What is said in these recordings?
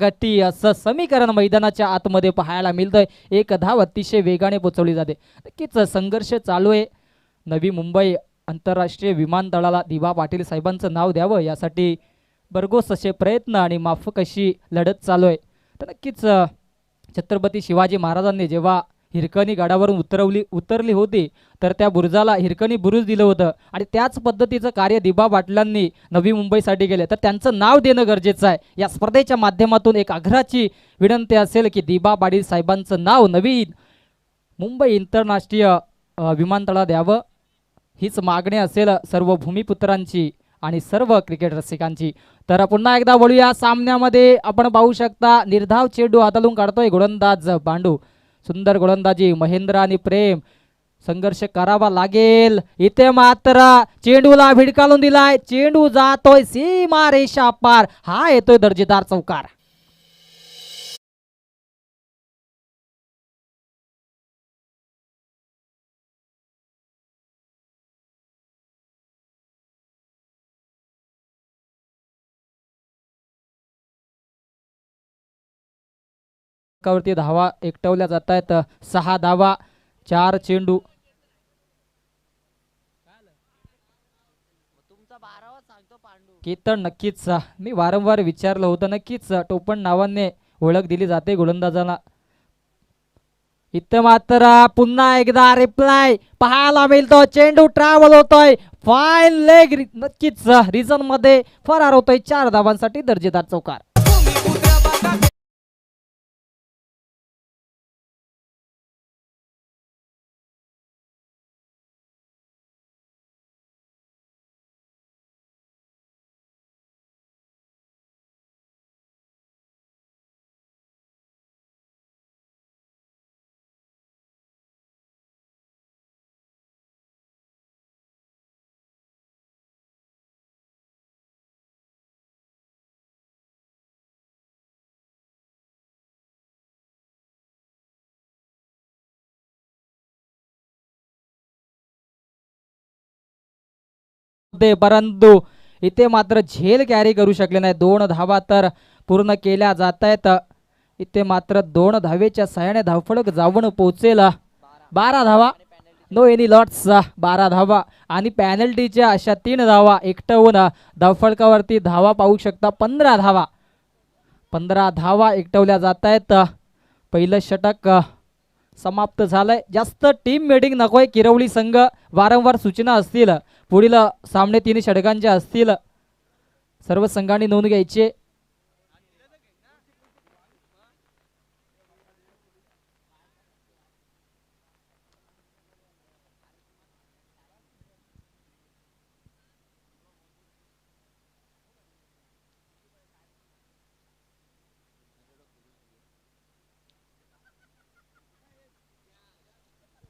गट्टी असं समीकरण मैदानाच्या आतमध्ये पाहायला मिळतंय. एक धाव अतिशय वेगाने पोहोचवली जाते. नक्कीच संघर्ष चालू आहे. नवी मुंबई आंतरराष्ट्रीय विमानतळाला दिवा पाटील साहेबांचं नाव द्यावं यासाठी भरघोस असे प्रयत्न आणि माफक अशी लढत चालू आहे. तर नक्कीच छत्रपती शिवाजी महाराजांनी जेव्हा हिरकणी गडावरून उतरली होती तर त्या बुरुजाला हिरकणी बुरुज दिलं होतं आणि त्याच पद्धतीचं कार्य दिबा पाटलांनी नवी मुंबईसाठी केलं. तर त्यांचं नाव देणं गरजेचं आहे. या स्पर्धेच्या माध्यमातून एक आग्रहाची विनंती असेल की दिबा पाटील साहेबांचं नाव नवीन मुंबई आंतरराष्ट्रीय विमानतळाला द्यावं हीच मागणी असेल सर्व भूमिपुत्रांची आणि सर्व क्रिकेट रसिकांची. तर पुन्हा एकदा वळूया सामन्यामध्ये. आपण पाहू शकता निर्धाव चेंडू हाताळून काढतोय गोलंदाज बांडू. सुंदर गोलंदाजी महेंद्र आणि प्रेम. संघर्ष करावा लागेल. इथे मात्र चेंडूला भिडकालून दिलाय. चेंडू जातोय सीमा रेषा पार. हा येतोय दर्जेदार चौकार. वरती धावा एकटवल्या जात आहेत. 6 धावा 4 चेंडू. केतन नक्कीच मी वारंवार विचारलं होतं. नक्कीच टोपण नावाने ओळख दिली जाते गोलंदाजाला. इथं मात्र पुन्हा एकदा रिप्लाय पाहायला मिळतो. चेंडू ट्रॅव्हल होतोय फाईन लेग. नक्कीच रिझन मध्ये फरार होतोय. 4 धावांसाठी दर्जेदार चौकार. परंतु इथे मात्र झेल कॅरी करू शकले नाही. 2 धावा तर पूर्ण केल्या जात आहेत. इथे मात्र 2 धावेच्या सहाय्याने धावफलक जाऊन पोहोचेल. 12 धावा नो एनी लॉट्स. 12 धावा आणि पॅनल्टीच्या अशा 3 धावा एकटवून धावफलकावरती धावा पाहू शकता. 15 धावा 15 धावा एकटवल्या जात आहेत. पहिलं षटक समाप्त झालंय. जास्त टीम मीटिंग नकोय. किरवली संघ वारंवार सूचना असतील. पुढील सामने 3 षटकांचे असतील. सर्व संघांनी नोंद घ्यायची.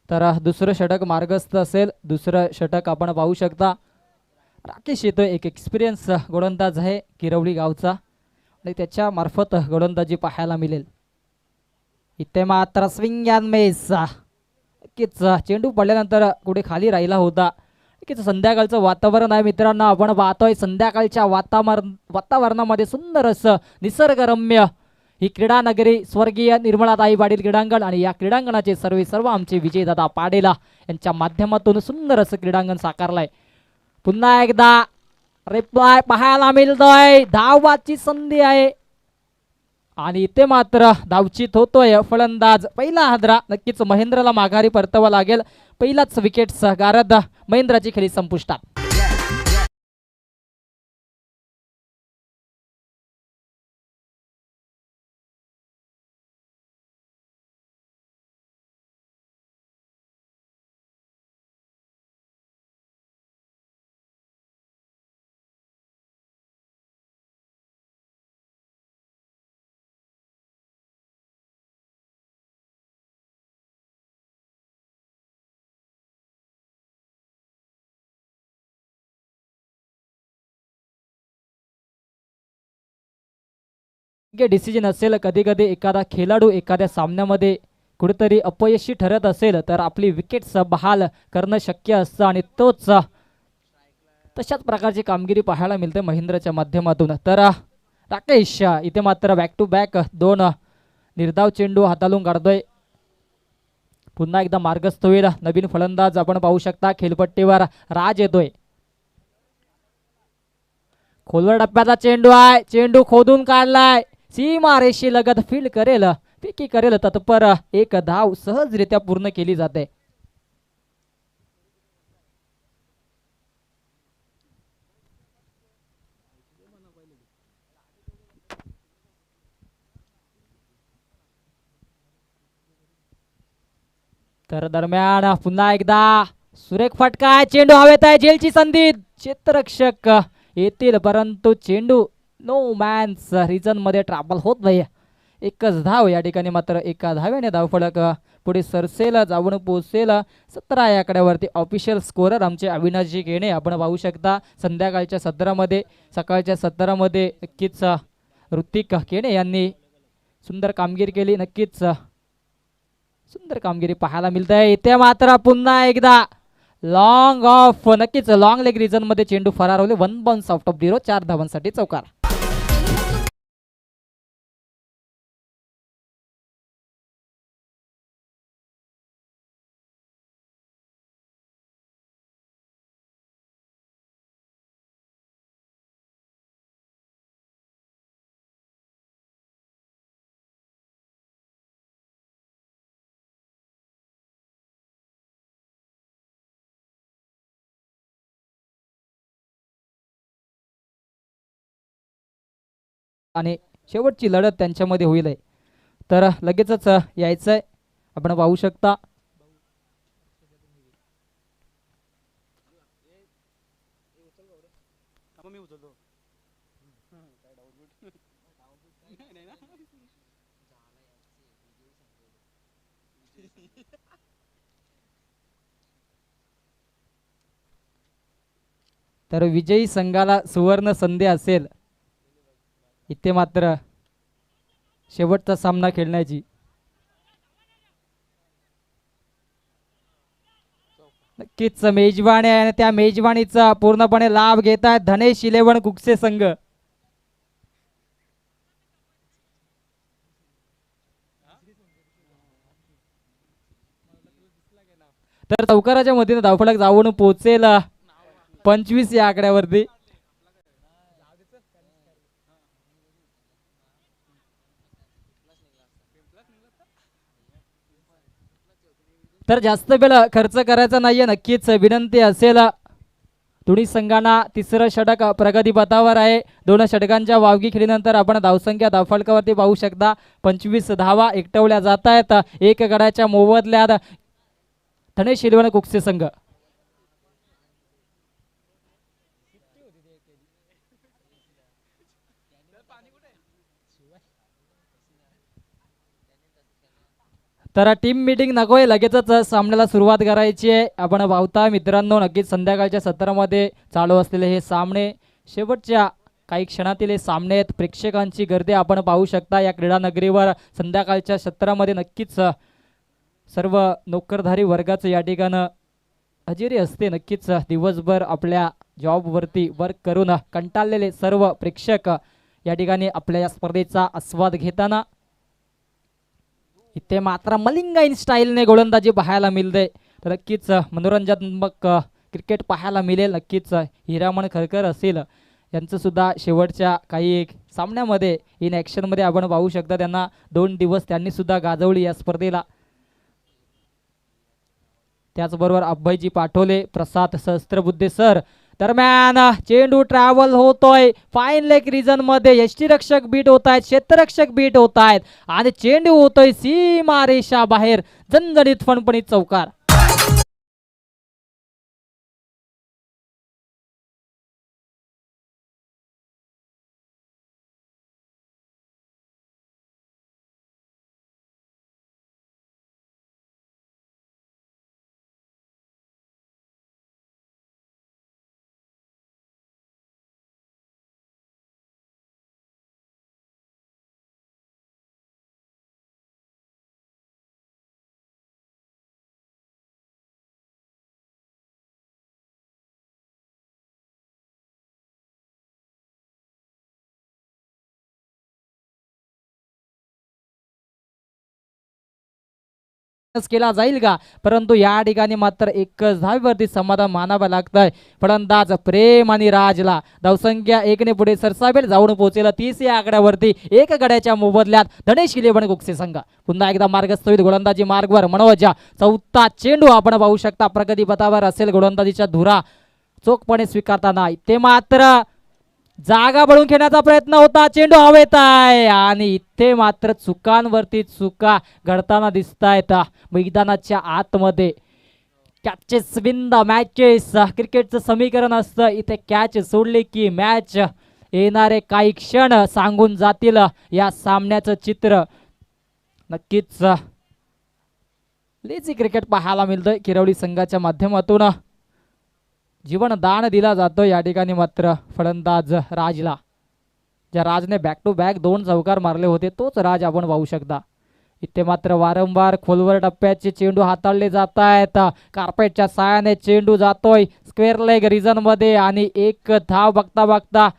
तर दुसरं षटक मार्गस्थ असेल. दुसरं षटक आपण पाहू शकता. राकेश येतोय. एक एक्सपिरियन्स गोलंदाज आहे किरवली गावचा आणि त्याच्या मार्फत गोलंदाजी पाहायला मिळेल. इथे मात्र स्विंग अँड मिस. नक्कीच चेंडू पडल्यानंतर कुठे खाली राहिला होता. नक्कीच संध्याकाळचं वातावरण आहे मित्रांनो. आपण पाहतोय संध्याकाळच्या वातावरणामध्ये सुंदर असं निसर्गरम्य ही क्रीडा नगरी स्वर्गीय निर्मलाताई पाटील क्रीडांगण आणि या क्रीडांगणाचे सर्व आमचे विजयदादा पाडेला यांच्या माध्यमातून सुंदर असं क्रीडांगण साकारलंय. पुन्हा एकदा रिप्लाय पाहायला मिळतोय. धावाची संधी आहे आणि इथे मात्र धावचित होतोय फलंदाज. पहिला हादरा नक्कीच महेंद्रला माघारी परतावा लागेल. पहिलाच विकेट गारद महेंद्राची खेळी संपुष्टात. डिसिजन असेल. कधी कधी एखादा खेळाडू एखाद्या सामन्यामध्ये कुठेतरी अपयशी ठरत असेल तर आपली विकेट्स बहाल करणं शक्य असतं आणि तशाच प्रकारची कामगिरी पाहायला मिळते महेंद्रच्या माध्यमातून. तर राकेश इथे मात्र बॅक टू बॅक दोन निर्धाव चेंडू हाताळून काढतोय. पुन्हा एकदा मार्गस्थ होईल नवीन फलंदाज आपण पाहू शकता. खेळपट्टीवर राज येतोय. खोलवर टप्प्याचा चेंडू आहे. चेंडू खोदून काढलाय. सीमा रेषी लगत फील्ड करेल, फेकी करेल तत्पर एक धाव सहजरित्या पूर्ण केली जाते. तर दरम्यान पुन्हा एकदा सुरेख फटका आहे. चेंडू हवेत आहे. झेलची संधी. क्षेत्ररक्षक येतील परंतु चेंडू नो मॅन्स रिजन मध्ये ट्रॅव्हल होत नाही. एकच धाव या ठिकाणी मात्र एका धाव्याने धावफलक पुढे सरसेल, जाऊन पोहोचेल 17 या आकड्यावरती. ऑफिशियल स्कोरर आमचे अविनाशजी घेणे आपण पाहू शकता. संध्याकाळच्या सत्रामध्ये सकाळच्या सत्रामध्ये नक्कीच ऋतिक केणे यांनी सुंदर कामगिरी केली. नक्कीच सुंदर कामगिरी पाहायला मिळत आहे. इथे मात्र पुन्हा एकदा लॉंग ऑफ, नक्कीच लॉंग लेग रिजन मध्ये चेंडू फरार होले. 1 बाउन्स आउट ऑफ 0, 4 धावांसाठी चौकार. आणि शेवटची लढत त्यांच्यामध्ये होईल आहे. तर लगेचच यायचंय आपण पाहू शकता. तर विजयी संघाला सुवर्ण संधी असेल इथे मात्र शेवटचा सामना खेळण्याची. नक्कीच मेजवानी आहे आणि त्या मेजवानीचा पूर्णपणे लाभ घेत आहेत धनेश 11 कुकसे संघ. तर चौकाराच्या मधीने धावफलक जाऊन पोहोचेल 25 या आकड्यावरती. तर जास्त वेळ खर्च करायचा नाहीये. नक्कीच विनंती असेल दोन्ही संघांना. तिसरं षटक प्रगतीपथावर आहे. 2 षटकांच्या वावगी खेळीनंतर आपण धावसंख्या धावफलकावरती पाहू शकता. 25 धावा एकटवल्या जात आहेत. एक गडाच्या मोबदल्यात धनेश 11 कुकसे संघ. तर टीम मीटिंग नकोय, लगेचच सामन्याला सुरुवात करायची आहे. आपण पाहता मित्रांनो नक्कीच संध्याकाळच्या सत्रामध्ये चालू असलेले हे सामने शेवटच्या काही क्षणातील हे सामने आहेत. प्रेक्षकांची गर्दी आपण पाहू शकता या क्रीडा नगरीवर. संध्याकाळच्या सत्रामध्ये नक्कीच सर्व नोकरधारी वर्गाचं या ठिकाणी हजेरी असते. नक्कीच दिवसभर आपल्या जॉबवरती वर्क करून कंटाळलेले सर्व प्रेक्षक या ठिकाणी आपल्या या स्पर्धेचा आस्वाद घेताना इथे मात्र मलिंगाईन स्टाईलने गोलंदाजी पाहायला मिळते. तर नक्कीच मनोरंजनात्मक क्रिकेट पाहायला मिळेल. नक्कीच हिरामण खरकर असेल यांचं सुद्धा शेवटच्या काही सामन्यामध्ये इन ॲक्शनमध्ये आपण पाहू शकता. त्यांना 2 दिवस त्यांनी सुद्धा गाजवली या स्पर्धेला. त्याचबरोबर अभयजी पाठवले, प्रसाद सहस्त्रबुद्धे सर. दरम्यान चेंडू ट्रॅव्हल होतोय फाईन लेग रिजन मध्ये. यष्टीरक्षक बीट होत आहेत, क्षेत्ररक्षक बीट होत आहेत आणि चेंडू होतोय सीमा रेषा बाहेर. झणझणीत फणफणीत चौकार. केला जाईल का, परंतु या ठिकाणी मात्र एकच धावेवरती समाधान मानावं लागतंय. फलंदाज प्रेम आणि राजला धावसंख्या 1 ने पुढे सरसावेल, जाऊन पोहोचेल 30 या आकड्यावरती. एक गड्याच्या मोबदल्यात धनेश इलेव्हन कुकसे संघ पुन्हा एकदा मार्गस्थ होईल गोलंदाजी मार्गवर. मनोजा चौथा चेंडू आपण पाहू शकता प्रगती पथावर असेल, गोलंदाजीच्या धुरा चोखपणे स्वीकारताना इथे मात्र जागा बळून खेळण्याचा प्रयत्न होता, चेंडू हवेत आहे आणि इथे मात्र चुकांवरती चुका घडताना दिसत आहेत मैदानाच्या आतमध्ये. कॅचेस विन द मॅचेस क्रिकेटचं समीकरण असतं, इथे कॅच सोडली की मॅच येणारे काही क्षण सांगून जातील या सामन्याचं चित्र. नक्कीच लेझी क्रिकेट पाहायला मिळतंय किरवली संघाच्या माध्यमातून. जीवन दान दिला जातो या ठिकाणी मात्र फलंदाज राजला. ज्या राजने बॅक टू बॅक 2 चौकार मारले होते तोच राज आपण पाहू शकता. इथे मात्र वारंवार खोलवर टप्प्याचे चेंडू हाताळले जात आहेत. कार्पेटच्या साहाय्याने चेंडू जातोय स्क्वेअर लेग रिजन मध्ये आणि एक धाव बघता बघता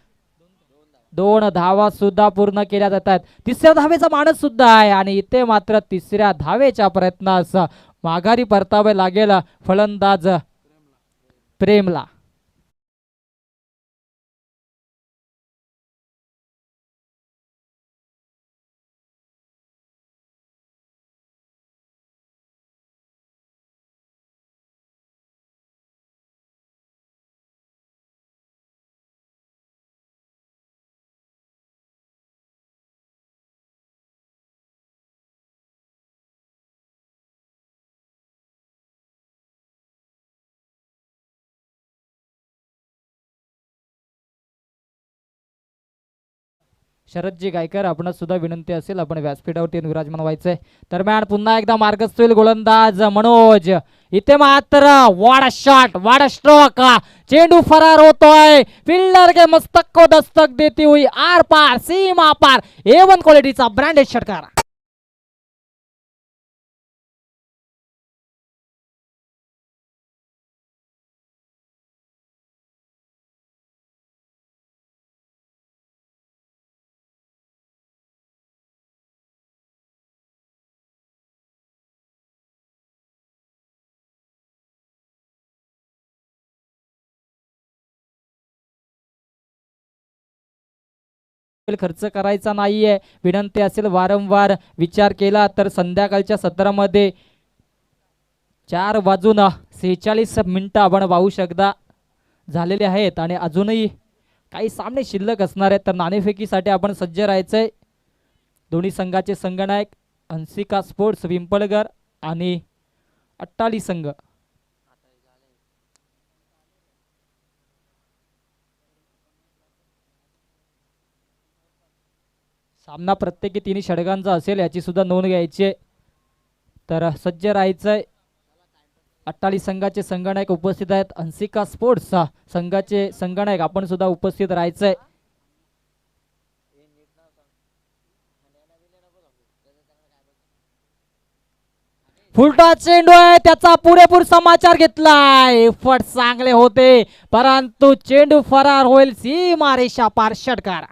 2 धावा सुद्धा पूर्ण केल्या जात आहेत. तिसऱ्या धावेचा मानस सुद्धा आहे आणि इथे मात्र तिसऱ्या धावेच्या प्रयत्नास माघारी परतावे लागेल फलंदाज प्रेमला. शरदजी गायकर आपण सुद्धा विनंती असेल आपण व्यासपीठावरती विराजमान व्हायचंय. दरम्यान पुन्हा एकदा मार्गस्थ होईल गोलंदाज मनोज. इथे मात्र वाडा शॉट वाडा स्ट्रोक, चेंडू फरार होतोय. फिल्डर के मस्तक को दस्तक देती हुई आर पार सीमा पार A1 क्वालिटीचा ब्रँडेड षटकार. खर्च करायचा नाहीये, विनंती असेल वारंवार विचार केला तर संध्याकाळच्या सत्रामध्ये 4 वाजून 46 मिनिटं आपण पाहू शकता झालेले आहेत आणि अजूनही काही सामने शिल्लक असणार आहेत. तर नाणेफेकीसाठी आपण सज्ज राहायचंय. दोन्ही संघाचे संघनायक हंसिका स्पोर्ट्स पिंपळगर आणि अट्टाली संघ. सामना प्रत्येकी 3 षटकांचा असेल याची सुद्धा नोंद घ्यायची आहे. तर सज्ज राहायचंय. अट्टाली संघाचे संघनायक उपस्थित आहेत, हंसिका स्पोर्ट्स संघाचे संघनायक आपण सुद्धा उपस्थित राहायचंय. फुलटा चेंडू आहे, त्याचा पुरेपूर समाचार घेतलाय. फट चांगले होते परंतु चेंडू फरार होईल सीमारेषा पार षटकार.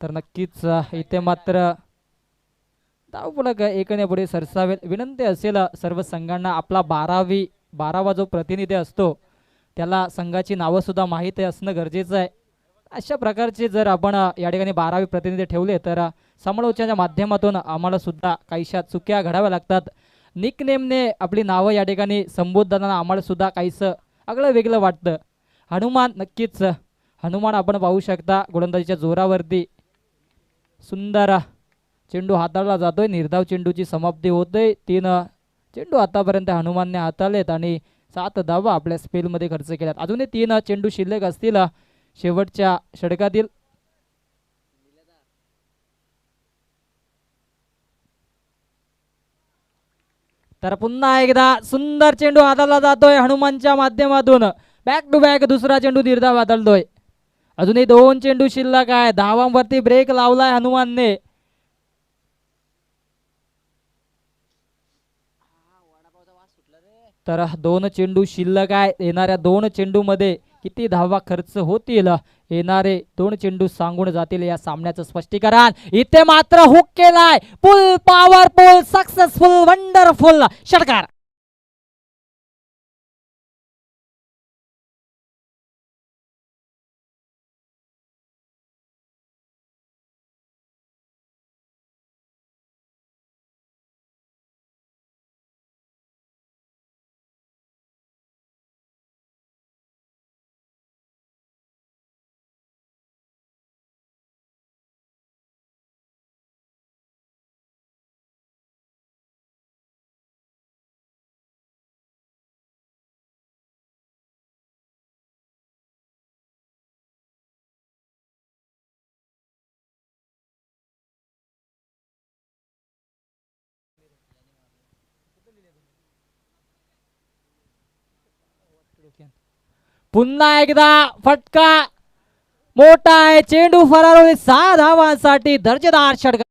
तर नक्कीच इथे मात्र धावफलक 1 ने पुढे सरसावेल. विनंती असेल सर्व संघांना आपला 12वा जो प्रतिनिधी असतो त्याला संघाची नावं सुद्धा माहीत असणं गरजेचं आहे. अशा प्रकारचे जर आपण या ठिकाणी 12वे प्रतिनिधी ठेवले तर समालोचनाच्या माध्यमातून आम्हाला सुद्धा काहीशा चुक्या घडाव्या लागतात. निकनेमने आपली नावं या ठिकाणी संबोधताना आम्हाला सुद्धा काहीसं आगळं वेगळं वाटतं. हनुमान, नक्कीच हनुमान आपण पाहू शकता गोलंदाजीच्या जोरावरती सुंदर चेंडू हाताळला जातोय. निर्धाव चेंडूची समाप्ती होते. 3 चेंडू आतापर्यंत हनुमानने हाताळलेत आणि 7 धावा आपल्या स्पेलमध्ये खर्च केल्यात. अजूनही 3 चेंडू शिल्लक असतील शेवटच्या षटकातील. तर पुन्हा एकदा सुंदर चेंडू हाताला जातोय हनुमानच्या माध्यमातून. बॅक टू बॅक दुसरा चेंडू निर्धाव हाताळतोय. अजूनही 2 चेंडू शिल्लक आहे. धावांवरती ब्रेक लावलाय हनुमानने. तर 2 चेंडू शिल्लक आहे. येणाऱ्या 2 चेंडू मध्ये किती धावा खर्च होतील येणारे 2 चेंडू सांगून जातील या सामन्याचं स्पष्टीकरण. इथे मात्र हुक केलाय. पुल पॉवरफुल सक्सेसफुल वंडरफुल षटकार. पुन्हा एकदा फटका मोठा आहे. चेंडू फरार होईल. 6 धावांसाठी दर्जेदार षटकार.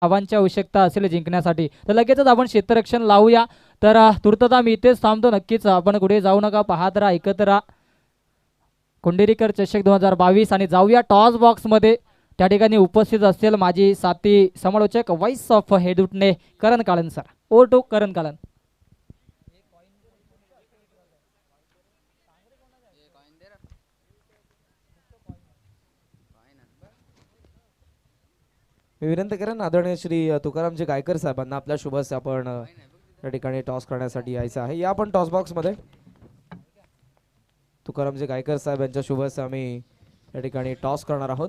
धावांची आवश्यकता असेल जिंकण्यासाठी तर लगेचच आपण क्षेत्ररक्षण लावूया. तर तुर्तता मी इथेच थांबतो. नक्कीच आपण कुठे जाऊ नका. पाहत राहा, ऐकत राहा कुंडेरीकर चषक 2022 आणि जाऊया टॉस बॉक्स मध्ये. त्या ठिकाणी उपस्थित असेल माझी साथी समालोचक व्हॉइस ऑफ हेडुटणे Karan Kalan sir. Over to Karan Kalan. मी विनंती करेन आदरणीय श्री तुकारामजी गायकर साहेबांना आपल्या शुभस्य आपण या ठिकाणी टॉस करण्यासाठी यायचं आहे. या आपण टॉस बॉक्स मध्ये तुकारामजी गायकर साहेब यांच्या शुभस्य आम्ही या ठिकाणी टॉस करणार आहोत.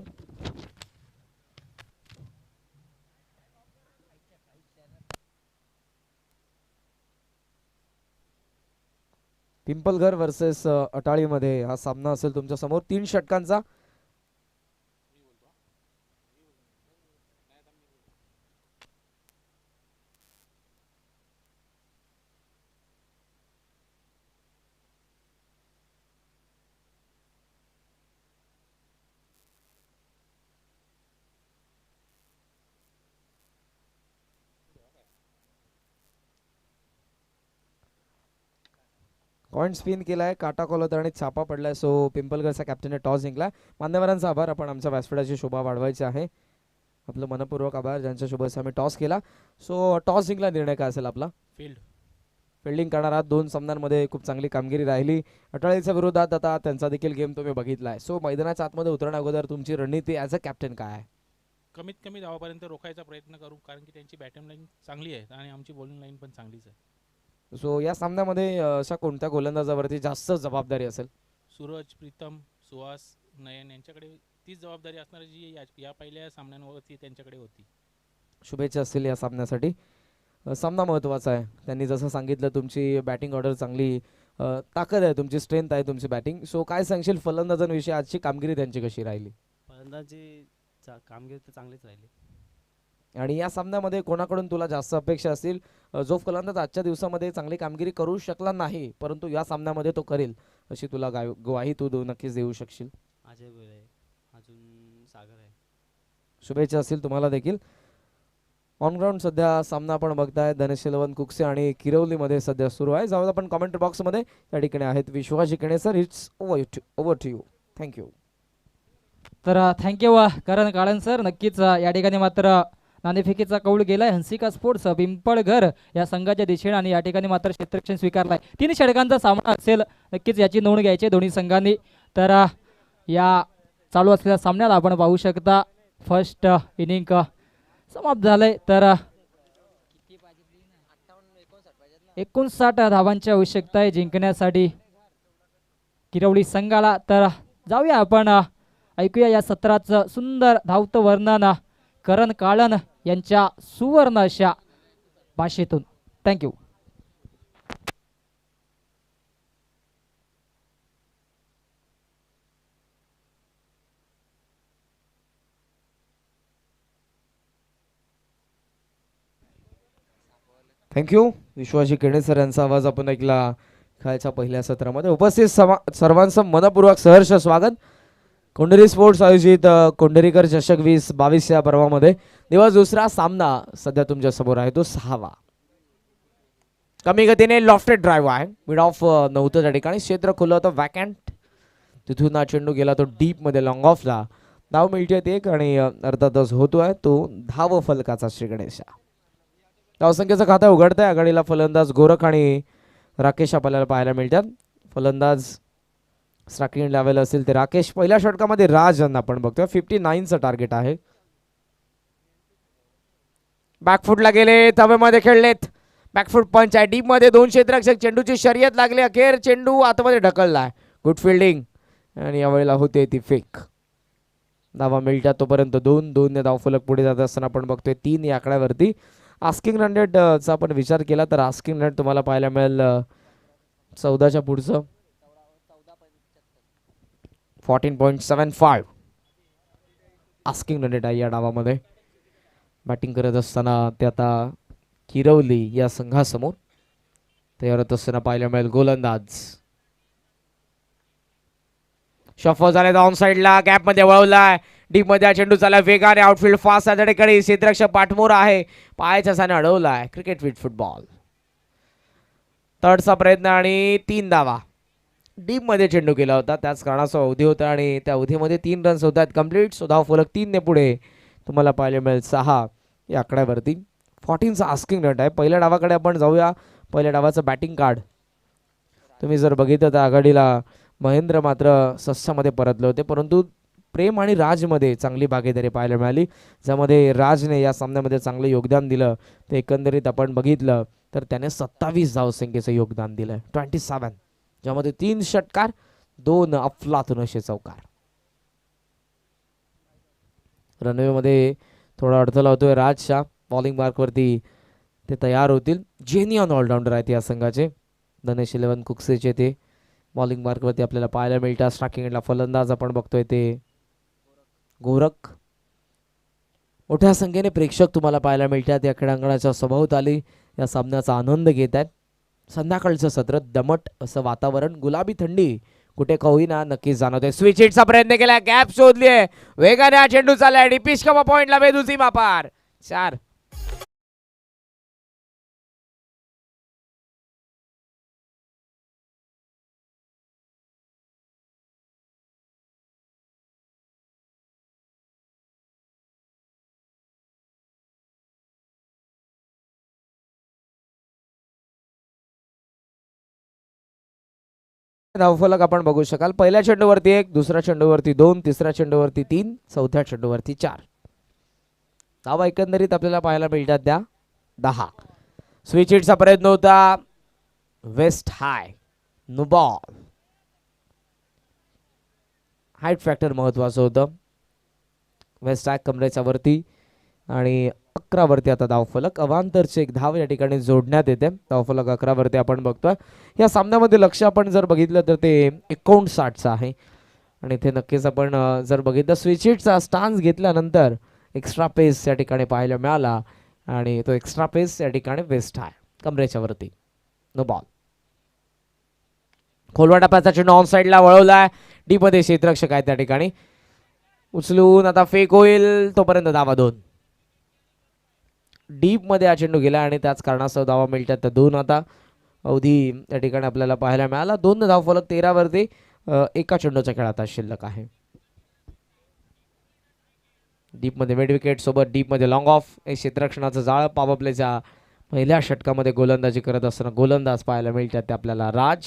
पिंपलघर वर्सेस अटाळीमध्ये हा सामना असेल तुमच्या समोर 3 षटकांचा. पॉइंट स्पिन केलाय, काटा कॉलर आणि छापा पडलाय. सो पिंपलघरचा कॅप्टनने टॉस जिंकला. मान्यवरांचा आभार. आपण आमच्या व्यासपीठाची शोभा वाढवायची आहे. आपलं मनपूर्वक आभार ज्यांच्या शुभस्य आम्ही टॉस केला. सो टॉस जिंकला. निर्णय काय असेल आपला? फिल्डिंग करणार आहात. 2 सामन्यांमध्ये खूप चांगली कामगिरी राहिली अटाळीच्या विरोधात. आता त्यांचा देखील गेम तुम्ही बघितलाय. सो मैदानाच्या आतमध्ये उतरण्या अगोदर तुमची रणनीती ॲज अ कॅप्टन काय आहे? कमीत कमी धावापर्यंत रोखायचा प्रयत्न करू, कारण की त्यांची बॅटिंग लाईन चांगली आहे आणि आमची बॉलिंग लाईन पण चांगलीच आहे. सो या सामन्यामध्ये अशा कोणत्या गोलंदाजावरती जास्त जबाबदारी असेल? सूरज, प्रीतम, सुहास, नयन यांच्याकडे तीच जबाबदारी असणार जी या पहिल्या सामन्यांवरती त्यांच्याकडे होती. शुभेच्छा असतील या सामन्यासाठी. सामना महत्त्वाचा आहे. त्यांनी जसं सांगितलं तुमची बॅटिंग ऑर्डर चांगली, ताकद आहे तुमची, स्ट्रेंथ आहे तुमची बॅटिंग. सो काय सांगशील फलंदाजांविषयी आजची कामगिरी त्यांची कशी राहिली? फलंदाजी कामगिरी तर चांगलीच राहिली. आणि या सामन्यामध्ये कोणाकडून तुला जास्त अपेक्षा असतील? जो फलंदाज आजच्या दिवसामध्ये चांगली कामगिरी करू शकला नाही परंतु या सामन्यामध्ये तो करेल अशी तुला ग्वाही तू नक्कीच देऊ शकशील? अजय गोयल आहे, अजून सागर आहे. शुभेच्छा असतील तुम्हाला देखील. ऑनग्राऊंड सध्या सामना आपण बघताय धनेश शिलवन कुकसे आणि किरवलीमध्ये सध्या सुरू आहे. जाऊ आपण कमेंट बॉक्समध्ये. त्या ठिकाणी आहेत विश्वास जिकणे sir. It's over to you. Thank you. तर थँक्यू करण काळन सर. नक्कीच या ठिकाणी मात्र नाणेफेकीचा कौल गेलाय हंसिका स्पोर्ट्स पिंपळघर या संघाच्या दिशेने आणि या ठिकाणी मात्र क्षेत्ररक्षण स्वीकारलाय. 3 षटकांचा सामना असेल. नक्कीच याची नोंद घ्यायची दोन्ही संघांनी. तर या चालू असलेल्या सामन्याला आपण पाहू शकता फर्स्ट इनिंग समाप्त झालंय. तर 59 धावांची आवश्यकता आहे जिंकण्यासाठी किरवली संघाला. तर जाऊया आपण ऐकूया या सत्राचं सुंदर धावतं वर्णन करण काळन यांच्या सुवर्ण अशा भाषेतून. थँक्यू. थँक्यू. विश्वाजी केणे सर यांचा आवाज आपण ऐकला खेळाच्या पहिल्या सत्रामध्ये. उपस्थित सर्वांचं मनपूर्वक सहर्ष स्वागत. कोंढरी स्पोर्ट्स आयोजित कोंढरीकर चषक 2022 या पर्वामध्ये दिवस दुसरा सामना सध्या तुमच्या समोर आहे, तो 6वा. कमी गतीने लॉफ्टेड ड्राईव्ह आहे, मिड ऑफ नव्हतं त्या ठिकाणी, क्षेत्र खुलं होतं वॅकंट. तिथून हा चेंडू गेला तो डीप मध्ये लॉंग ऑफला. धाव मिळते एक आणि अर्थातच होतोय तो धाव फलकाचा श्रीगणेश. धावसंख्येचं खातं उघडतंय. आघाडीला फलंदाज गोरख आणि राकेश आपल्याला पाहायला मिळतात. फलंदाज स्ट्रायकिंग लेवल असेल ते राकेश. पहिल्या षटकामध्ये राज यांना आपण बघतोय. 59चं टार्गेट आहे. बॅकफुटला गेले, तवेमध्ये खेळलेत. बॅकफुट पंच आहे डीप मध्ये. 2 क्षेत्ररक्षक, चेंडूची शर्यत लागली. अखेर चेंडू आतमध्ये ढकललाय. गुड फिल्डिंग आणि यावेळेला होते ती फेक. धावा मिळतात तोपर्यंत 2-2 ने धावफलक पुढे जात असताना आपण बघतोय 3 या आकड्यावरती. आस्किंग रन रेटचा आपण विचार केला तर आस्किंग रेट तुम्हाला पाहायला मिळेल 14च्या पुढचं 14.75 आस्किंग रन रेट आहे या डावामध्ये. बॅटिंग करत असताना ते आता किरवली या संघासमोर तयार होत असताना पाहायला मिळेल गोलंदाज. शफल झाले ऑन साइडला, गॅप मध्ये वळवलाय. डीप मध्ये चेंडू चालला वेगाने. आउटफील्ड फास्ट आहे त्याकडे. क्षेत्ररक्षक पाठमोर आहे, पायाच्या साने अडवलाय. Cricket with football. थर्डचा प्रयत्न आणि 3 धावा. डीप मध्ये चेंडू केला होता, त्याच कारणाचा अवधी होता आणि त्या अवधीमध्ये 3 रन्स होत आहेत कंप्लीट. सो धाव फलक 3 ने पुढे तुम्हाला पाहायला मिळेल 6 या आकड्यावरती. 14चा आस्किंग रेट आहे. पहिल्या डावाकडे आपण जाऊया. पहिल्या डावाचं बॅटिंग कार्ड तुम्ही जर बघितलं तर आघाडीला महेंद्र मात्र सस्यामध्ये परतले होते, परंतु प्रेम आणि राजमध्ये चांगली भागीदारी पाहायला मिळाली, ज्यामध्ये राजने या सामन्यामध्ये चांगलं योगदान दिलं. ते एकंदरीत आपण बघितलं तर त्याने 27 धावसंख्येचं योगदान दिलं, 27, ज्यामध्ये 3 षटकार 2 अफलातून असे चौकार. रनवेमध्ये थोडा अडथळा होतोय राजच्या. बॉलिंग मार्कवरती ते तयार होतील. जेन्युइन ऑलराऊंडर आहेत या संघाचे. धनेश 11 कुक्सेचे ते बॉलिंग मार्कवरती आपल्याला पाहायला मिळतात. स्ट्रायकिंगला फलंदाज आपण बघतोय ते गोरख. मोठ्या संख्येने प्रेक्षक तुम्हाला पाहायला मिळतात या क्रीडांगणाच्या सभोवताली. या सामन्याचा आनंद घेत आहेत. संध्याकाळचं सत्र दमट असं वातावरण, गुलाबी थंडी कुठे का होईना नक्कीच जाणवते. स्विच हिटचा प्रयत्न केला, गॅप शोधलीये, वेगाने हा चेंडू चाललाय. डिपिश कमा पॉइंटला वेदुसी मापार 4. धावफलक आपण बघू शकाल. पहिल्या चेंडूवरती 1, दुसऱ्या चेंडूवरती 2, तिसऱ्या चेंडूवरती 3, चौथ्या चेंडूवरती 4. धावा एकंदरीत आपल्याला पाहायला मिळतात त्या 10. स्विच हिटचा प्रयत्न होता. वेस्ट हाय, नो बॉल. हाईट फॅक्टर महत्वाचं होतं. वेस्ट हाय कमरेच्या वरती आणि 11 वरती आता धावफलक. अवांतरचे एक धाव या ठिकाणी जोडण्यात येते. धावफलक 11 वरती आपण बघतोय. या सामन्यामध्ये लक्ष आपण जर बघितलं तर ते 59चं आहे आणि ते नक्कीच आपण जर बघितलं स्विच हिटचा स्टान्स घेतल्यानंतर एक्स्ट्रा पेस या ठिकाणी पाहायला मिळाला आणि तो एक्स्ट्रा पेस या ठिकाणी वेस्ट आहे कमरेच्या वरती, नो बॉल. खोलवा टप्प्याचा चेंडू ऑन साइडला वळवलाय. डीप मध्ये क्षेत्ररक्षक आहे त्या ठिकाणी. उचलून आता फेक होईल, तोपर्यंत धावा 2. डीप मध्ये हा चेंडू गेला आणि त्याच कारणासह धावा मिळतात तर 2 आता अवधी या ठिकाणी आपल्याला पाहायला मिळाला. 2 धाव फलक 13 वरती. एका चेंडूचा खेळ आता शिल्लक आहे. डीप मध्ये मिड विकेट सोबत डीप मध्ये लॉंग ऑफ. हे क्षेत्ररक्षणाचं जाळं पॉवर प्लेच्या पहिल्या षटकामध्ये गोलंदाजी करत असताना गोलंदाज पाहायला मिळतात ते आपल्याला राज.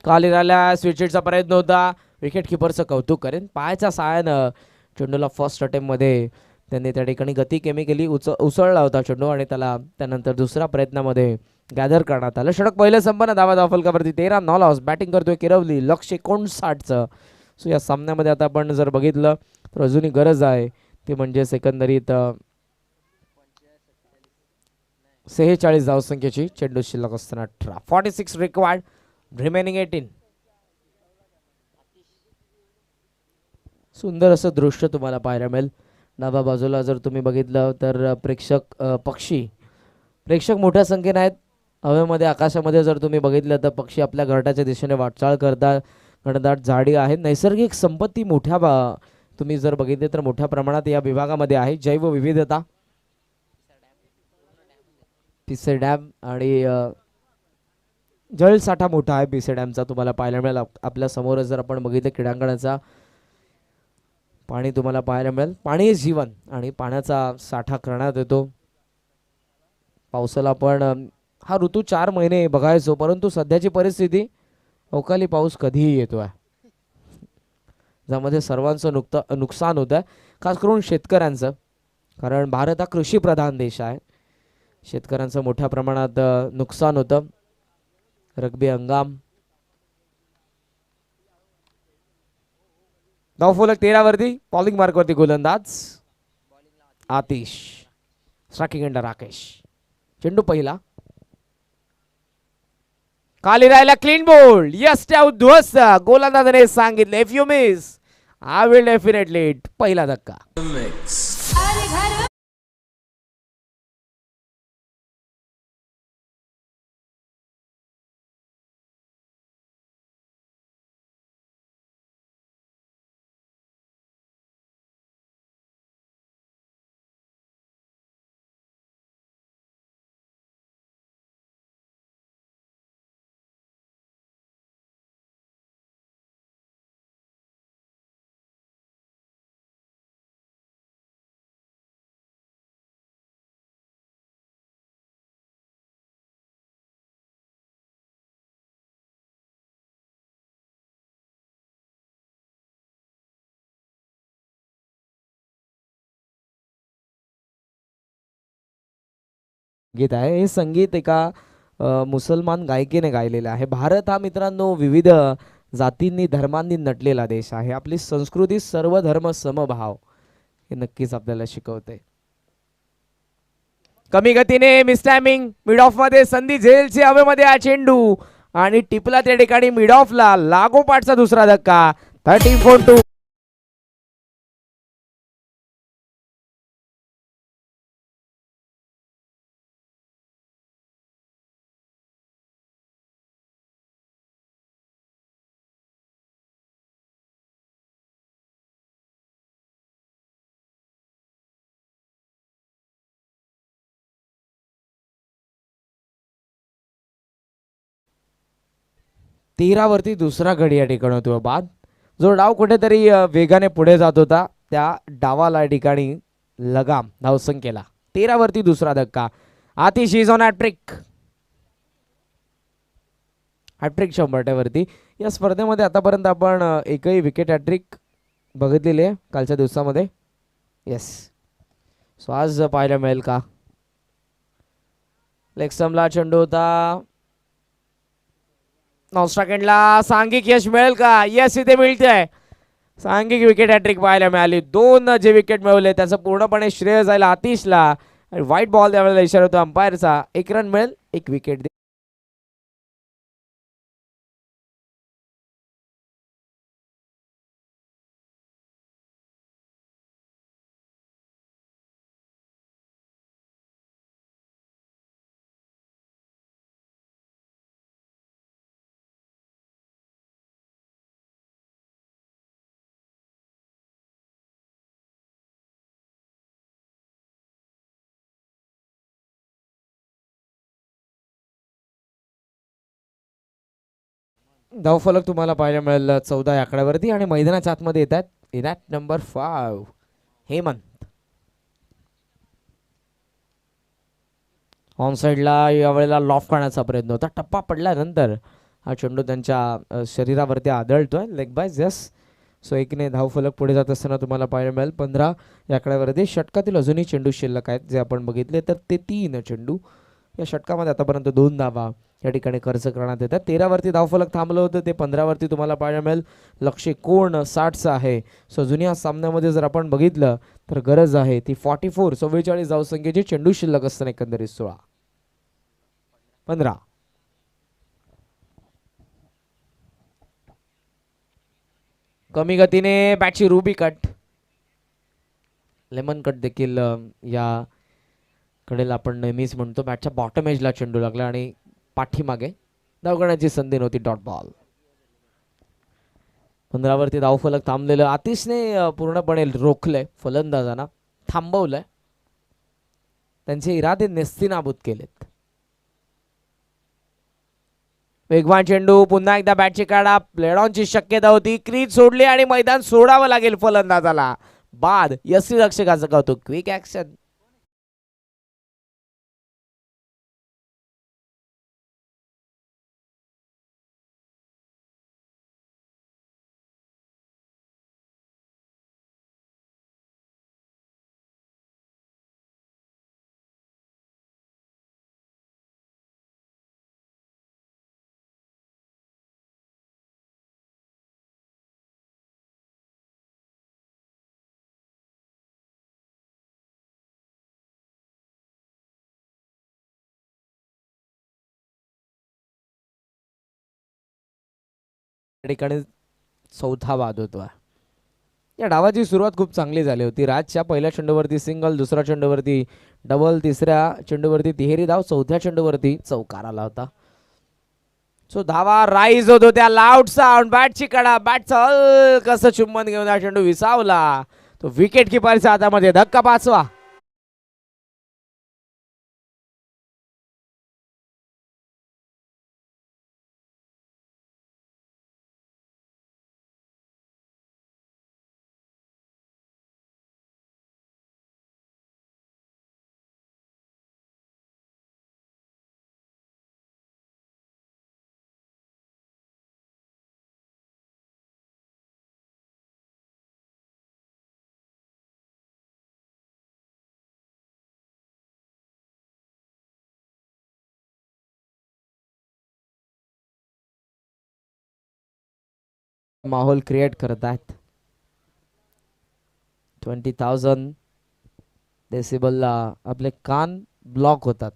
खाली राहिला. स्विच हिटचा प्रयत्न होता. विकेट किपरचं कौतुक करेन. पायाच्या साहाय्यानं चेंडूला फर्स्ट अटेम्प्टमध्ये त्यांनी त्या ठिकाणी गती कमी केली, उसळला होता चेंडू आणि त्याला त्यानंतर दुसऱ्या प्रयत्नामध्ये गॅदर करण्यात आलं. षटक पहिलं संपन्न. धावा फलकावरती 13 नॉलॉस. बॅटिंग करतोय किरवली. लक्ष 59चं. सो या सामन्यामध्ये आता आपण जर बघितलं तर अजूनही गरज आहे ती म्हणजे एकंदरीत 46 धावसंख्येची. चेंडू शिल्लक असताना 18. 46 रिक्वायर्ड, रिमेनिंग 18. सुंदर असं दृश्य तुम्हाला पाहायला मिळेल. डाव्या बाजूला जर तुम्ही बघितलं तर प्रेक्षक मोठ्या संख्येने आहेत. हवेमध्ये आकाशामध्ये जर तुम्ही बघितलं तर पक्षी आपल्या घरट्याच्या दिशेने वाटचाल करतात. घनदाट झाडी आहेत. नैसर्गिक संपत्ती तुम्ही जर बघितले तर मोठ्या प्रमाणात या विभागामध्ये आहे. जैवविविधता, पिसे डॅम आणि जलसाठा मोठा आहे पिसे डॅमचा तुम्हाला पाहायला मिळेल. आपल्या समोर जर आपण बघितलं क्रीडांगणाचा पाणी तुम्हाला पाहायला मिळेल. पाणी हे जीवन आणि पाण्याचा साठा करण्यात येतो. पावसाला आपण हा ऋतू 4 महिने बघायचो, परंतु सध्याची परिस्थिती अवकाळी पाऊस कधीही येतो आहे, ज्यामध्ये सर्वांचं नुकसान होतं आहे, खास करून शेतकऱ्यांचं. कारण भारत हा कृषीप्रधान देश आहे. शेतकऱ्यांचं मोठ्या प्रमाणात नुकसान होतं. रब्बी हंगाम धावफलक 13 वरती. बॉलिंग मार्क वरती गोलंदाज आतिश. Striking end Rakesh. चेंडू पहिला खाली राहिला. Clean bowled. यस त्या उद्ध्वस्त. गोलंदाजाने सांगितले if you miss I will definitely. पहिला धक्का. गीत आहे हे संगीत एका मुसलमान गायिकेने गायलेलं आहे. भारत हा मित्रांनो विविध जातींनी धर्मांनी नटलेला देश आहे. आपली संस्कृती सर्व धर्म समभाव हे नक्कीच आपल्याला शिकवते. कमी गतीने मिस टायमिंग. मिड ऑफ मध्ये संधी झेलची. हवेमध्ये हा चेंडू आणि टिपला त्या ठिकाणी मिड ऑफला. लागोपाठचा दुसरा धक्का. 13-4-2. वरती दुसरा गडी या ठिकाणी होतो बाद. जो डाव कुठेतरी वेगाने पुढे जात होता त्या डावाला या ठिकाणी लगाम धावसंख्येला. 13 वरती दुसरा धक्का. Atish is on hattrick. Hattrick 100 वरती. या स्पर्धेमध्ये आतापर्यंत आपण एकही विकेट हॅट्रिक बघितलेली आहे कालच्या दिवसामध्ये. येस. सो आज पाहायला मिळेल का. लेगस्टम्पला चेंडू होता. 9 सेकंडला सांघिक यश मिळेल का. यस इथे मिळते. सांघिक विकेट हॅट्रिक पाहायला मिळाली. 2 जे विकेट मिळवले त्याचं पूर्णपणे श्रेय जाईल आतिशला. आणि व्हाईट बॉल त्यावेळेला इशारा होता अंपायरचा. 1 रन मिळेल 1 विकेट. धावफलक तुम्हाला पाहायला मिळेल 14 या आकड्यावरती. आणि मैदानाच्या आतमध्ये येतात इनॅट नंबर 5 हेमंत. ऑन साईडला यावेळेला लॉफ करण्याचा प्रयत्न होता. टप्पा पडल्यानंतर हा चेंडू त्यांच्या शरीरावरती आदळतोय. Leg bye yes. सो 1ने धावफलक पुढे जात असताना तुम्हाला पाहायला मिळेल. 15 या आकड्यावरती. षटकातील अजूनही चेंडू शिल्लक आहेत जे आपण बघितले तर ते 3 चेंडू. या षटकामध्ये आतापर्यंत 2 धावा या ठिकाणी खर्च करण्यात येतात. 13 वरती धावफलक थांबलं होतं ते 15 वरती तुम्हाला पाहायला मिळेल. लक्ष्य कोण 60चं आहे. सो जुन्या सामन्यामध्ये जर आपण बघितलं तर गरज आहे ती 44 44 धावसंख्येची. चेंडू शिल्लक असताना एकंदरीत 16 15. कमी गतीने बॅटची रुबी कट, लेमन कट देखील या कडेला आपण नेहमीच म्हणतो. बॅटच्या बॉटम एजला चेंडू लागला आणि पाठीमागे धाव करण्याची संधी नव्हती. Dot ball. 15 वरती धावफलक थांबलेलं. आतिशने पूर्णपणे रोखलंय फलंदाजांना, थांबवलंय, त्यांचे इरादे नेस्तीनाबूत केलेत. वेगवान चेंडू पुन्हा एकदा बॅटची काढा. प्लेड ऑनची शक्यता होती. क्रीज सोडली आणि मैदान सोडावं लागेल फलंदाजाला. बाद. यष्टीरक्षकाचं कौतुक. Quick action. या ठिकाणी चौथा बाद होतो. या डावाची सुरुवात खूप चांगली झाली होती. राजच्या पहिल्या चेंडूवरती सिंगल, दुसऱ्या चेंडूवरती डबल, तिसऱ्या चेंडूवरती तिहेरी धाव, चौथ्या चेंडूवरती चौकार आला होता. सो धावा राईज होत होत्या. Loud sound. बॅटची कडा. बॅटचं कसं चुंबन घेऊन हा चेंडू विसावला. तो विकेट किपरच्या हातामध्ये. धक्का 5वा. माहोल क्रिएट करत आहेत. 20,000 डेसिबलला आपले कान ब्लॉक होतात.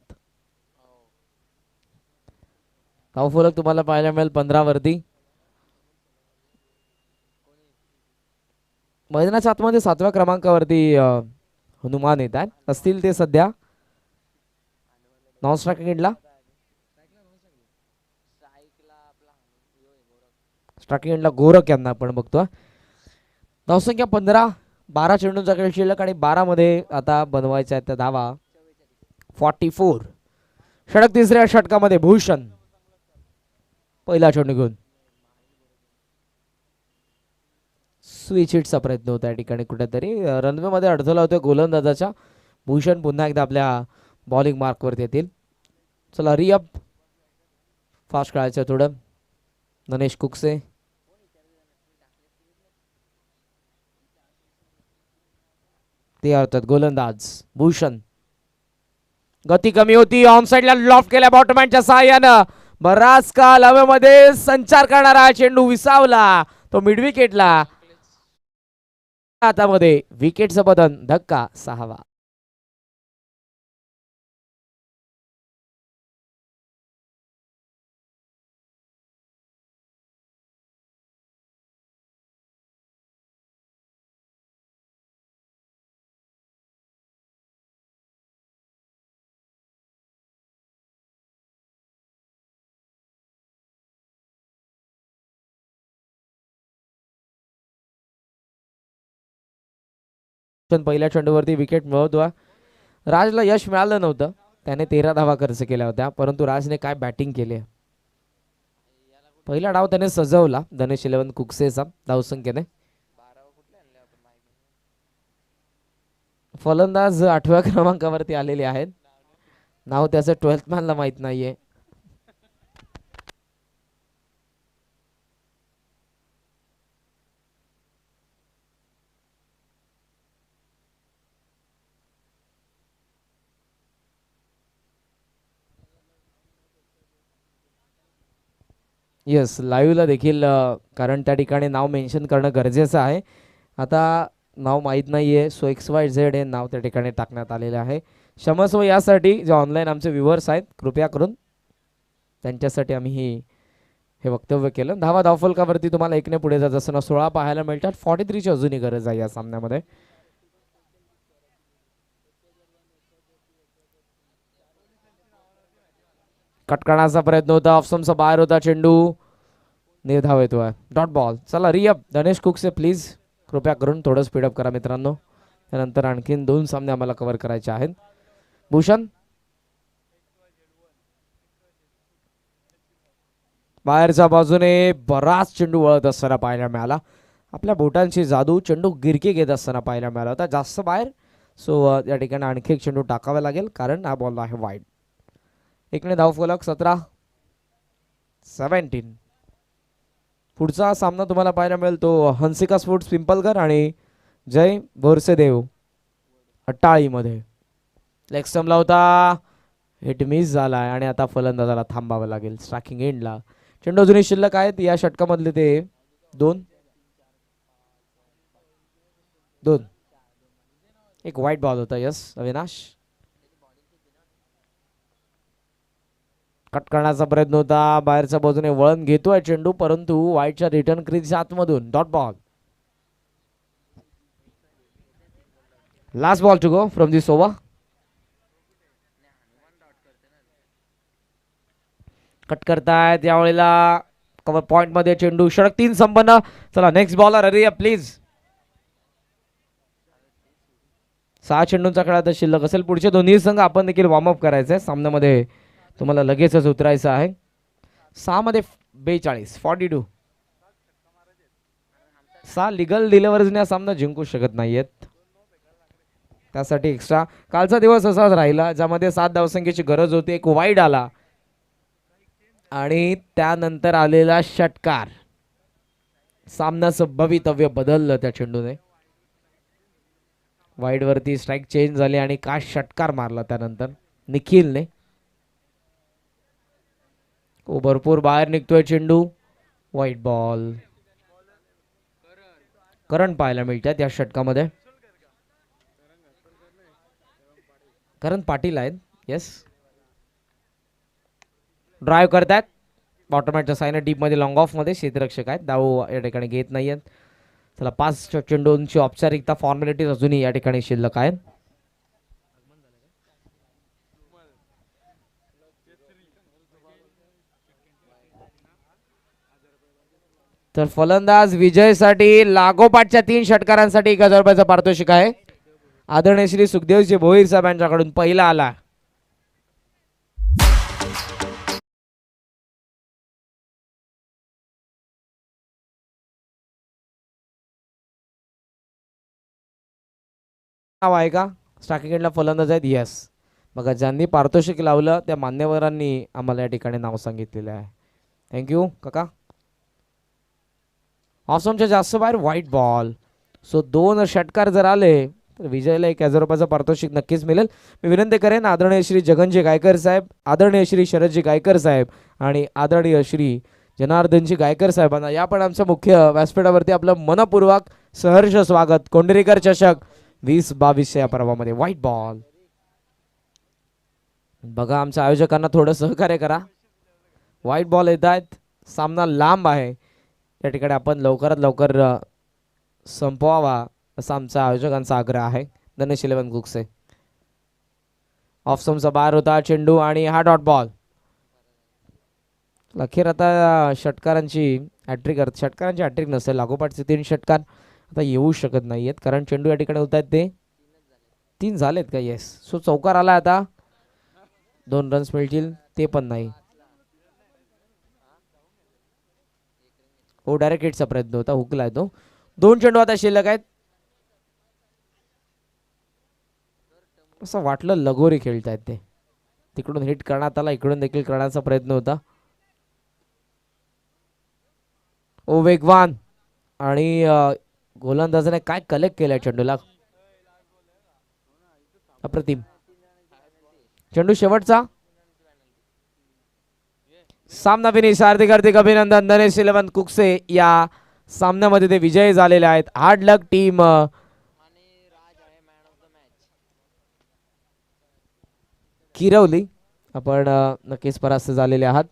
धावफलक तुम्हाला पाहायला मिळेल 15 वरती. मैदानाच्या आतमध्ये 7व्या क्रमांकावरती हनुमान येत आहेत. असतील ते सध्या नॉन स्ट्रायकिंग एंडला. स्ट्रायकिंग एंडला गोरख यांना आपण बघतो. धावसंख्या 15. 12 चेंडूंचा खेळ शिल्लक आणि 12 मध्ये आता बनवायच्या आहेत त्या धावा. 44. षटक तिसऱ्या षटकामध्ये भूषण पहिला चेंडू घेऊन स्विच हिटचा प्रयत्न होता. या ठिकाणी कुठेतरी रनवे मध्ये अडथळा होतोय गोलंदाजाच्या. भूषण पुन्हा एकदा आपल्या बॉलिंग मार्कवरती येतील. चला रिअप. फास्ट खेळायचं थोडं. ननेश कुकसे. ते अर्थात गोलंदाज भूषण. गती कमी होती. ऑन साइडला लॉफ्ट केल्या बॉटमॅनच्या सहाय्यानं. बराच काल हवेमध्ये संचार करणारा चेंडू विसावला. तो मिड विकेटला. हातामध्ये विकेटचं बदन. धक्का 6वा. पहिल्या चेंडूवरती विकेट मिळवतो. राजला यश मिळालं नव्हतं. त्याने 13 धावा खर्च केल्या होत्या. परंतु राजने काय बॅटिंग केली. पहिला डाव त्याने सजवला धनेश 11 कुकसेचा धावसंख्येने. फलंदाज 8व्या क्रमांकावरती आलेले आहेत. नाव त्याचं 12th मॅनला माहित नाहीये. येस लाईव्हला देखील कारण त्या ठिकाणी नाव मेन्शन करणं गरजेचं आहे. आता नाव माहीत नाही आहे, सो XYZ हे नाव त्या ठिकाणी टाकण्यात आलेलं आहे. क्षमस्व यासाठी जे ऑनलाईन आमचे व्ह्युअर्स आहेत, कृपया करून त्यांच्यासाठी आम्ही हे वक्तव्य केलं. धावफलकावरती तुम्हाला 1 ने पुढे जात असताना 16 पाहायला मिळतात. 43ची अजूनही गरज आहे या सामन्यामध्ये. कटकणाचा प्रयत्न होता, ऑफसमचा बाहेर होता चेंडू, निर्धाव येतोय, डॉट बॉल. चला रिअप धनेश कुकसे प्लीज कृपया करून थोडं स्पीडअप करा मित्रांनो. त्यानंतर आणखीन 2 सामने आम्हाला कव्हर करायचे आहेत. भूषण बाहेरच्या बाजूने बराच चेंडू वळत असताना पाहायला मिळाला. आपल्या बोटांची जादू चेंडू गिरकी घेत असताना पाहायला मिळाला होता जास्त बाहेर. सो या ठिकाणी आणखी एक चेंडू टाकावा लागेल कारण हा बॉल आहे वाईड. 1 ने धावफलक 17-17. पुढचा सामना तुम्हाला पाहायला मिळेल तो हंसिका स्पोर्ट्स पिंपलकर आणि जय बोरसेदेव अट्टाळीमध्ये. लेग स्टंपला होता, हिट मिस झाला आणि आता फलंदाजाला थांबावं लागेल स्ट्रायकिंग एंडला. चेंडू अजूनही शिल्लक आहेत या षटकामधले ते 2 एक वाईट बॉल होता. यस अविनाश. कट करण्याचा प्रयत्न होता, बाहेरच्या बाजूने वळण घेतोय चेंडू परंतु वाईटच्या रिटर्न क्रीजच्या आतमधून dot ball. Last ball to go from this over. कट करतायत यावेळेला कव्हर पॉइंट मध्ये चेंडू षटक 3 संपन्न. चला नेक्स्ट बॉलर अरे प्लीज. 6 चेंडूंचा खेळ आता शिल्लक असेल. पुढचे दोन्ही संघ आपण देखील वॉर्मअप करायचंय सामन्यामध्ये, तुम्हाला लगेचच उतरायचं आहे. 6 मध्ये 42 6 लिगल डिलिव्हरीजने हा सामना जिंकू शकत नाहीयेत. त्यासाठी एक्स्ट्रा कालचा दिवस असाच राहिला ज्यामध्ये 7 धावसंख्येची गरज होती. एक वाईड आला आणि त्यानंतर आलेला षटकार सामन्याचं भवितव्य बदललं त्या चेंडूने. वाईड वरती स्ट्राईक चेंज झाली आणि का षटकार मारला त्यानंतर निखिलने. भरपूर बाहेर निघतोय चेंडू, वाईट बॉल. करण पाहायला मिळतात या षटकामध्ये. करण पाटील आहेत. येस ड्राईव्ह करतात बॉटमॅटच्या साईन डीप मध्ये लॉंग ऑफ मध्ये क्षेत्ररक्षक आहेत. धाव या ठिकाणी घेत नाहीयेत. चला 5 चेंडूंची औपचारिकता फॉर्मॅलिटीज अजूनही या ठिकाणी शिल्लक आहेत. तर फलंदाज विजयसाठी लागोपाठच्या 3 षटकारांसाठी 1000 रुपयाचा पारितोषिक आहे. आदरणीय श्री सुखदेवजी भोईर साहेब यांच्याकडून पहिला आला. नाव आहे का स्ट्रायकिंग एंडला फलंदाज आहेत. येस बघा ज्यांनी पारितोषिक लावलं त्या मान्यवरांनी आम्हाला या ठिकाणी नाव सांगितलेलं आहे. थँक्यू काका. ऑसमच्या जास्त बाहेर वाईट बॉल. सो 2 षटकार जर आले तर विजयला 1000 रुपयाचं पारितोषिक नक्कीच मिळेल. मी विनंती करेन आदरणीय श्री जगनजी गायकर साहेब, आदरणीय श्री शरदजी गायकर साहेब आणि आदरणीय श्री जनार्दनजी गायकर साहेबांना या पण आमच्या मुख्य व्यासपीठावरती आपलं मनपूर्वक सहर्ष स्वागत. कोंडरीकर चषक 2022 या पर्वामध्ये. वाईट बॉल. बघा आमच्या आयोजकांना थोडं सहकार्य करा. वाईट बॉल येत आहेत, सामना लांब आहे. या ठिकाणी आपण लवकरात लवकर संपवावा असा आमचा आयोजकांचा आग्रह आहे. धनेश 11 कुकसे. ऑफसमचा बाहेर होता चेंडू आणि हा डॉट बॉल. अखेर आता षटकारांची हॅट्रिक नसेल. लागोपाठचे 3 षटकार आता येऊ शकत नाहीयेत कारण चेंडू या ठिकाणी होत आहेत ते 3 झालेत का. येस सो चौकार आला. आता 2 रन्स मिळतील ते पण नाही. हो डायरेक्ट हिटचा प्रयत्न होता, हुकलाय तो. 2 चेंडू आता शिल्लक आहेत. असं वाटलं लगोरी खेळतायत ते. तिकडून हिट करण्यात आला, इकडून देखील करण्याचा प्रयत्न होता. ओ वेगवान आणि गोलंदाजाने काय कलेक्ट केलंय चेंडूला. अप्रतिम. चेंडू शेवटचा सामना फिनिश. हार्दिक हार्दिक अभिनंदन धनेश 11 कुकसे. या सामन्यामध्ये ते विजयी झालेले आहेत. हार्ड लक टीम किरवली. आपण नक्कीच परास्त झालेले आहात.